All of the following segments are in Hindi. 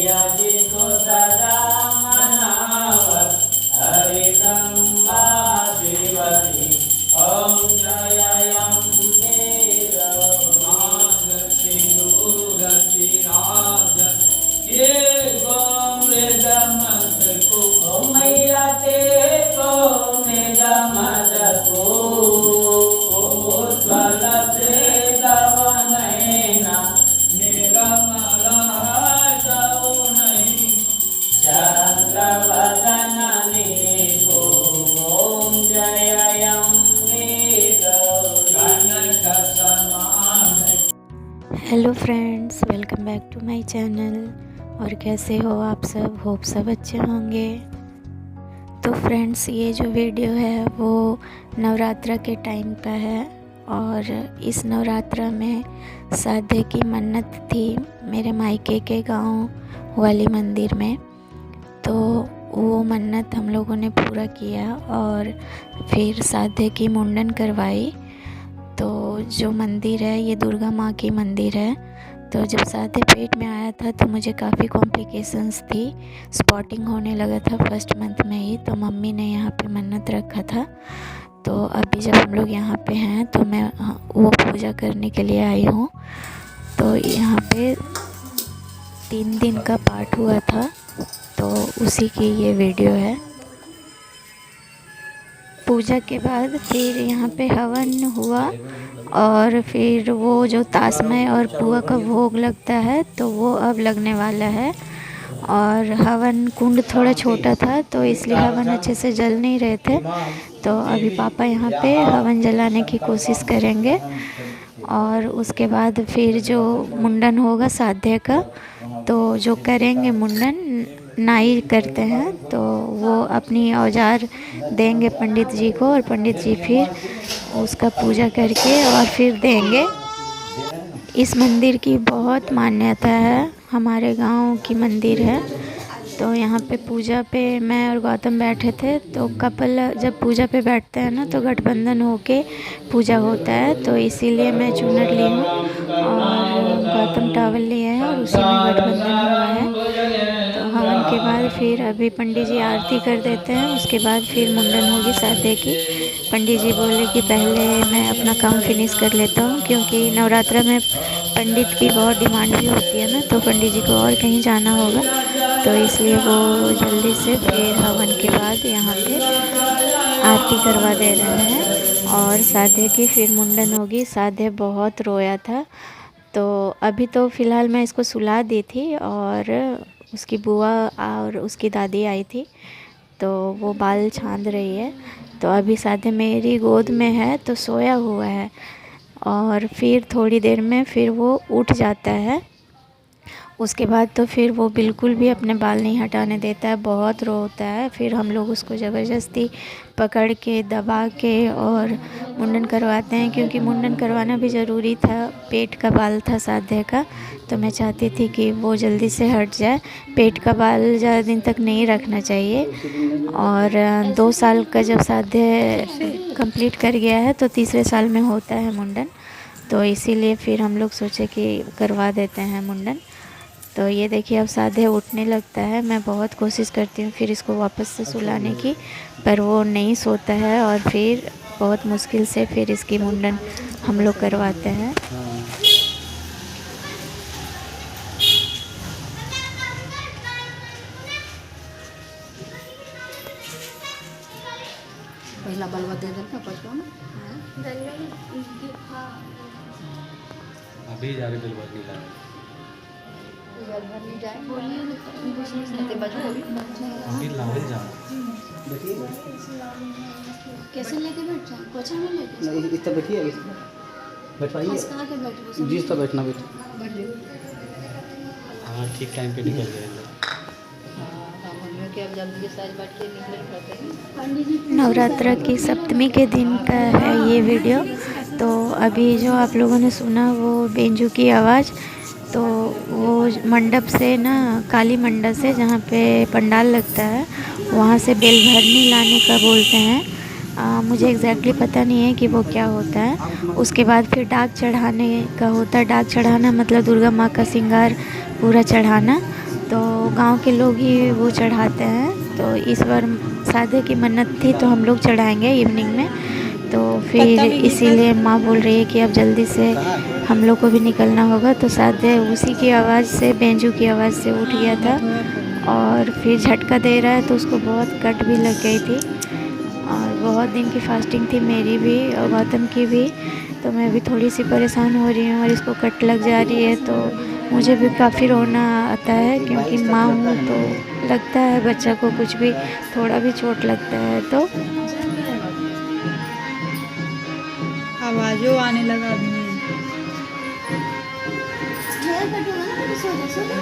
मैया जी को सदा मनावत हरि ब्रह्मा शिवजी ओम जय अम्बे ये ओ मैया तेको मृगमदको उज्ज्वल नैना चंद्रवदन नीको ओम जय Ambe hello friends, welcome back to my channel. और कैसे हो आप सब? होप सब अच्छे होंगे। तो फ्रेंड्स, ये जो वीडियो है वो नवरात्रा के टाइम का है और इस नवरात्रा में साधे की मन्नत थी मेरे मायके के गांव वाली मंदिर में। तो वो मन्नत हम लोगों ने पूरा किया और फिर साधे की मुंडन करवाई। तो जो मंदिर है ये दुर्गा माँ की मंदिर है। तो जब साधे पेट में आया था तो मुझे काफ़ी कॉम्प्लिकेशंस थी, स्पॉटिंग होने लगा था फर्स्ट मंथ में ही। तो मम्मी ने यहाँ पे मन्नत रखा था। तो अभी जब हम लोग यहाँ पे हैं तो मैं वो पूजा करने के लिए आई हूँ। तो यहाँ पे 3 दिन का पाठ हुआ था, तो उसी की ये वीडियो है। पूजा के बाद फिर यहाँ पे हवन हुआ और फिर वो जो तासमय और पुआ का भोग लगता है तो वो अब लगने वाला है। और हवन कुंड थोड़ा छोटा था तो इसलिए हवन अच्छे से जल नहीं रहे थे। तो अभी पापा यहाँ पे हवन जलाने की कोशिश करेंगे और उसके बाद फिर जो मुंडन होगा साध्य का, तो जो करेंगे मुंडन नाई करते हैं तो वो अपनी औजार देंगे पंडित जी को और पंडित जी फिर उसका पूजा करके और फिर देंगे। इस मंदिर की बहुत मान्यता है, हमारे गांव की मंदिर है। तो यहाँ पे पूजा पे मैं और गौतम बैठे थे। तो कपल जब पूजा पे बैठते हैं ना तो गठबंधन होके पूजा होता है, तो इसीलिए मैं चुनट ली हूँ और गौतम टावल लिए हैं और उसी में गठबंधन हुआ है। तो हवन के बाद फिर अभी पंडित जी आरती कर देते हैं, उसके बाद फिर मुंडन होगी साधे की। पंडित जी बोले कि पहले मैं अपना काम फिनिश कर लेता हूँ, क्योंकि नवरात्रा में पंडित की बहुत डिमांड भी होती है ना, तो पंडित जी को और कहीं जाना होगा, तो इसलिए वो जल्दी से फिर हवन के बाद यहाँ पे आरती करवा दे रहे हैं और साधे की फिर मुंडन होगी। साधे बहुत रोया था, तो अभी तो फ़िलहाल मैं इसको सुला दी थी और उसकी बुआ और उसकी दादी आई थी तो वो बाल छांद रही है। तो अभी साधे मेरी गोद में है तो सोया हुआ है और फिर थोड़ी देर में फिर वो उठ जाता है। उसके बाद तो फिर वो बिल्कुल भी अपने बाल नहीं हटाने देता है, बहुत रोता है। फिर हम लोग उसको ज़बरदस्ती पकड़ के दबा के और मुंडन करवाते हैं, क्योंकि मुंडन करवाना भी ज़रूरी था। पेट का बाल था साधे का, तो मैं चाहती थी कि वो जल्दी से हट जाए। पेट का बाल ज़्यादा दिन तक नहीं रखना चाहिए। और 2 साल का जब साधे कंप्लीट कर गया है तो तीसरे साल में होता है मुंडन, तो इसीलिए फिर हम लोग सोचे कि करवा देते हैं मुंडन। तो ये देखिए अब साधे उठने लगता है। मैं बहुत कोशिश करती हूँ फिर इसको वापस से सुलाने की, पर वो नहीं सोता है और फिर बहुत मुश्किल से फिर इसकी मुंडन हम लोग करवाते हैं। पहला बलवा दे देना पचपन अभी जा रहे बिलवर नहीं लाए अभी लावे जा कैसे लेके बैठ जाए? कोचा में लेके नहीं इस तरह बैठिए, बैठवाइए कहाँ के बैठो जिस तरह बैठना बैठिए। हाँ ठीक टाइम पे निकल गए नवरात्रा की सप्तमी के दिन का है ये वीडियो। तो अभी जो आप लोगों ने सुना वो बेंजू की आवाज़, तो वो मंडप से ना, काली मंडप से जहाँ पे पंडाल लगता है वहाँ से बेलभरनी लाने का बोलते हैं। मुझे एग्जैक्टली पता नहीं है कि वो क्या होता है। उसके बाद फिर डाक चढ़ाने का होता है। डाक चढ़ाना मतलब दुर्गा माँ का श्रृंगार पूरा चढ़ाना। तो गांव के लोग ही वो चढ़ाते हैं। तो इस बार सादे की मन्नत थी तो हम लोग चढ़ाएंगे इवनिंग में। तो फिर इसीलिए माँ बोल रही है कि अब जल्दी से हम लोग को भी निकलना होगा। तो सादे उसी की आवाज़ से, बेंजू की आवाज़ से उठ गया था और फिर झटका दे रहा है तो उसको बहुत कट भी लग गई थी। और बहुत दिन की फास्टिंग थी मेरी भी और गौतम की भी, तो मैं भी थोड़ी सी परेशान हो रही हूँ और इसको कट लग जा रही है तो मुझे भी काफ़ी रोना आता है, क्योंकि माँ हूँ तो लगता है बच्चा को कुछ भी थोड़ा भी चोट लगता है तो। आवाज़ों आने लगा अभी। हेयर कट होगा ना तो सो जा।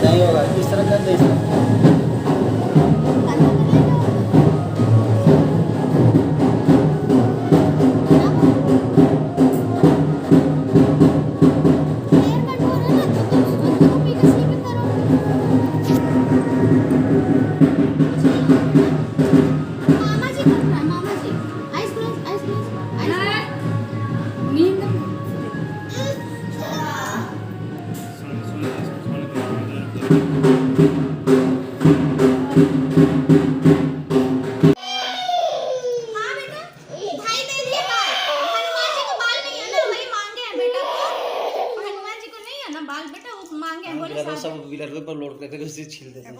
नहीं होगा, इस तरह कर दे इसका। सब व्हीलर पर लोड करके उसे छील देते हैं।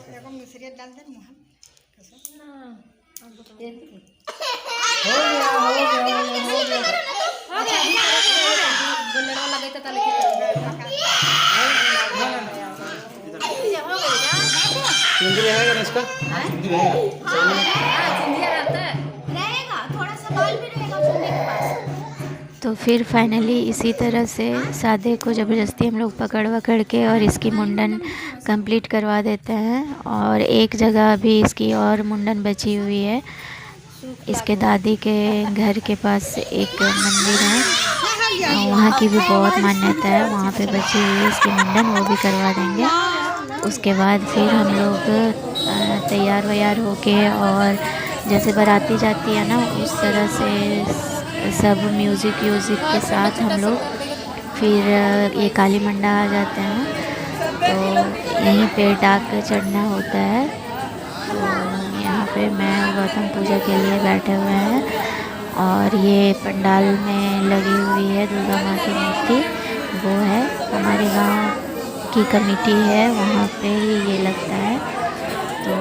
सिंधी रहेगा ना इसका? सिंधी रहेगा, थोड़ा सा बाल भी रहेगा चुन्नी के पास। तो फिर फाइनली इसी तरह से सादे को ज़बरदस्ती हम लोग पकड़ के और इसकी मुंडन कंप्लीट करवा देते हैं। और एक जगह अभी इसकी और मुंडन बची हुई है, इसके दादी के घर के पास एक मंदिर है, वहाँ की भी बहुत मान्यता है, वहाँ पे बची हुई है इसकी मुंडन, वो भी करवा देंगे। उसके बाद फिर हम लोग तैयार वैयार होके और जैसे बाराती जाती है ना उस तरह से सब म्यूज़िक के साथ हम लोग फिर ये काली मंडा आ जाते हैं। तो यहीं पे डाक चढ़ना होता है। तो यहाँ पे मैं गौतम पूजा के लिए बैठे हुए हैं और ये पंडाल में लगी हुई है दुर्गा माँ की मूर्ति, वो है हमारे गांव की कमेटी है, वहाँ पे ही ये लगता है। तो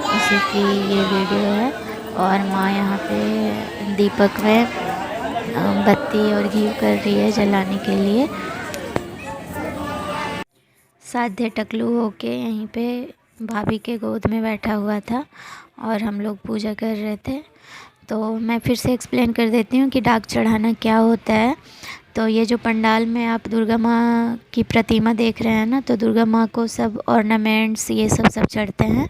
उसी की ये वीडियो है और माँ यहाँ पे दीपक में बत्ती और घी कर रही है जलाने के लिए। साधे टकलू होके यहीं पे भाभी के गोद में बैठा हुआ था और हम लोग पूजा कर रहे थे। तो मैं फिर से एक्सप्लेन कर देती हूँ कि डाक चढ़ाना क्या होता है। तो ये जो पंडाल में आप दुर्गा माँ की प्रतिमा देख रहे हैं ना, तो दुर्गा माँ को सब ऑर्नामेंट्स ये सब चढ़ते हैं।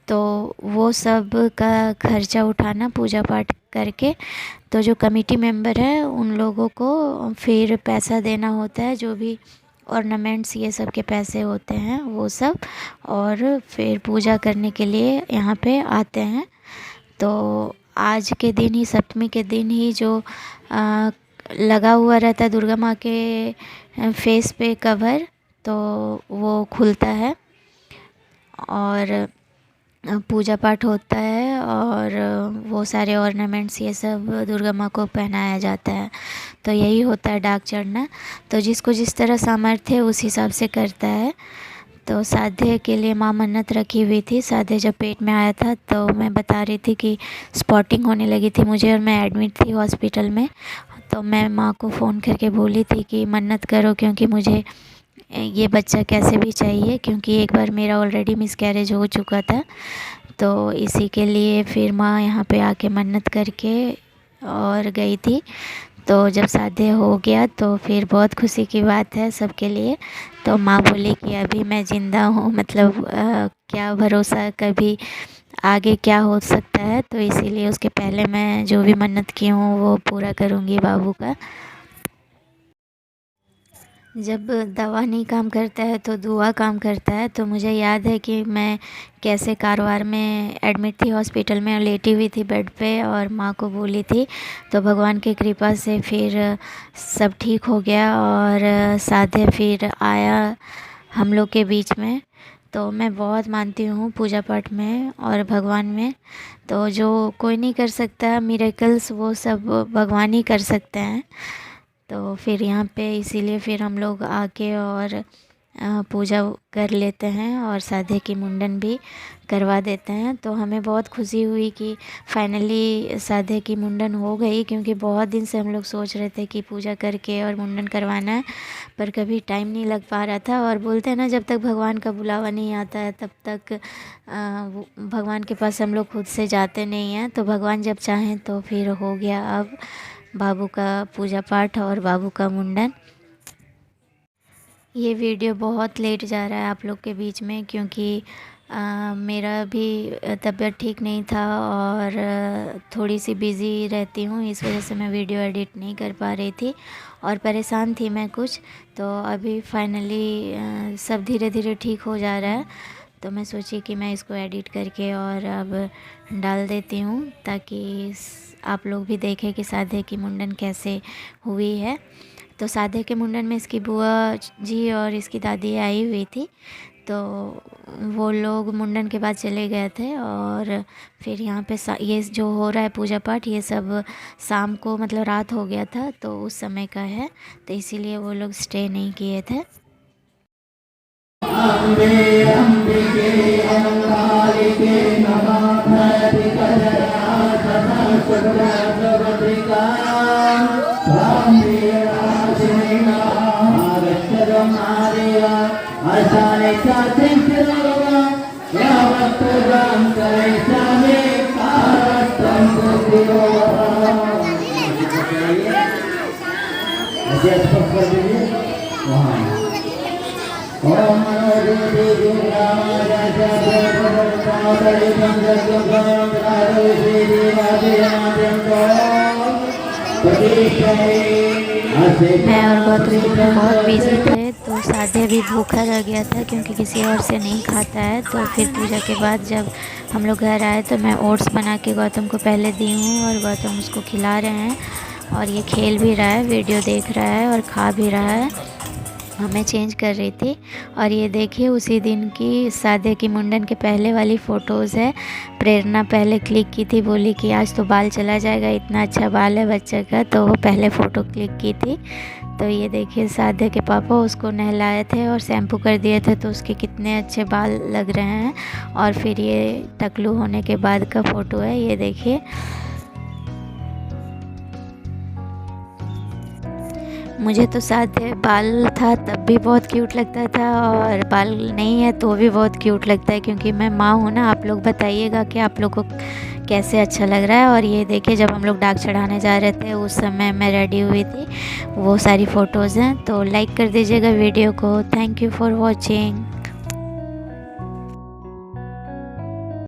तो वो सब का खर्चा उठाना पूजा पाठ करके, तो जो कमेटी मेंबर है उन लोगों को फिर पैसा देना होता है, जो भी ऑर्नामेंट्स ये सब के पैसे होते हैं वो सब, और फिर पूजा करने के लिए यहाँ पे आते हैं। तो आज के दिन ही, सप्तमी के दिन ही जो लगा हुआ रहता है दुर्गा माँ के फेस पे कवर, तो वो खुलता है और पूजा पाठ होता है और वो सारे ऑर्नामेंट्स ये सब दुर्गा माँ को पहनाया जाता है। तो यही होता है डाक चढ़ना। तो जिसको जिस तरह सामर्थ्य उस हिसाब से करता है। तो साधे के लिए माँ मन्नत रखी हुई थी। साधे जब पेट में आया था तो मैं बता रही थी कि स्पॉटिंग होने लगी थी मुझे और मैं एडमिट थी हॉस्पिटल में। तो मैं माँ को फ़ोन करके बोली थी कि मन्नत करो, क्योंकि मुझे ये बच्चा कैसे भी चाहिए, क्योंकि एक बार मेरा ऑलरेडी मिसकैरेज हो चुका था। तो इसी के लिए फिर माँ यहाँ पे आके मन्नत करके और गई थी। तो जब शादी हो गया तो फिर बहुत खुशी की बात है सबके लिए। तो माँ बोली कि अभी मैं ज़िंदा हूँ, मतलब क्या भरोसा कभी आगे क्या हो सकता है, तो इसीलिए उसके पहले मैं जो भी मन्नत की हूँ वो पूरा करूँगी बाबू का। जब दवा नहीं काम करता है तो दुआ काम करता है। तो मुझे याद है कि मैं कैसे कारवार में एडमिट थी, हॉस्पिटल में लेटी हुई थी बेड पे, और माँ को बोली थी। तो भगवान की कृपा से फिर सब ठीक हो गया और साधे फिर आया हम लोग के बीच में। तो मैं बहुत मानती हूँ पूजा पाठ में और भगवान में। तो जो कोई नहीं कर सकता मिरेकल्स, वो सब भगवान ही कर सकते हैं। तो फिर यहाँ पे इसीलिए फिर हम लोग आके और पूजा कर लेते हैं और साधे की मुंडन भी करवा देते हैं। तो हमें बहुत खुशी हुई कि फाइनली साधे की मुंडन हो गई, क्योंकि बहुत दिन से हम लोग सोच रहे थे कि पूजा करके और मुंडन करवाना है, पर कभी टाइम नहीं लग पा रहा था। और बोलते हैं ना, जब तक भगवान का बुलावा नहीं आता है तब तक भगवान के पास हम लोग खुद से जाते नहीं हैं। तो भगवान जब चाहें तो फिर हो गया अब बाबू का पूजा पाठ और बाबू का मुंडन। ये वीडियो बहुत लेट जा रहा है आप लोग के बीच में, क्योंकि मेरा भी तबीयत ठीक नहीं था और थोड़ी सी बिज़ी रहती हूँ, इस वजह से मैं वीडियो एडिट नहीं कर पा रही थी और परेशान थी मैं कुछ। तो अभी फाइनली सब धीरे धीरे ठीक हो जा रहा है। तो मैं सोची कि मैं इसको एडिट करके और अब डाल देती हूँ, ताकि आप लोग भी देखें कि साधे की मुंडन कैसे हुई है। तो साधे के मुंडन में इसकी बुआ जी और इसकी दादी आई हुई थी। तो वो लोग मुंडन के बाद चले गए थे और फिर यहाँ पे ये जो हो रहा है पूजा पाठ, ये सब शाम को, मतलब रात हो गया था तो उस समय का है, तो इसीलिए वो लोग स्टे नहीं किए थे। मैं और गौतमी बहुत बिजी थे, तो साधे भी भूखा रह गया था क्योंकि किसी और से नहीं खाता है। तो फिर पूजा के बाद जब हम लोग घर आए तो मैं ओट्स बना के गौतम को पहले दी हूँ और गौतम उसको खिला रहे हैं और ये खेल भी रहा है, वीडियो देख रहा है और खा भी रहा है। मैं चेंज कर रही थी और ये देखिए उसी दिन की साधे की मुंडन के पहले वाली फ़ोटोज़ है। प्रेरणा पहले क्लिक की थी, बोली कि आज तो बाल चला जाएगा, इतना अच्छा बाल है बच्चे का, तो वो पहले फ़ोटो क्लिक की थी। तो ये देखिए साधे के पापा उसको नहलाए थे और शैम्पू कर दिए थे, तो उसके कितने अच्छे बाल लग रहे हैं। और फिर ये टकलू होने के बाद का फ़ोटो है, ये देखिए। मुझे तो साधे बाल था तब भी बहुत क्यूट लगता था और बाल नहीं है तो भी बहुत क्यूट लगता है, क्योंकि मैं माँ हूँ ना। आप लोग बताइएगा कि आप लोग को कैसे अच्छा लग रहा है। और ये देखिए जब हम लोग डाक चढ़ाने जा रहे थे उस समय मैं रेडी हुई थी, वो सारी फ़ोटोज़ हैं। तो लाइक कर दीजिएगा वीडियो को। Thank you for watching.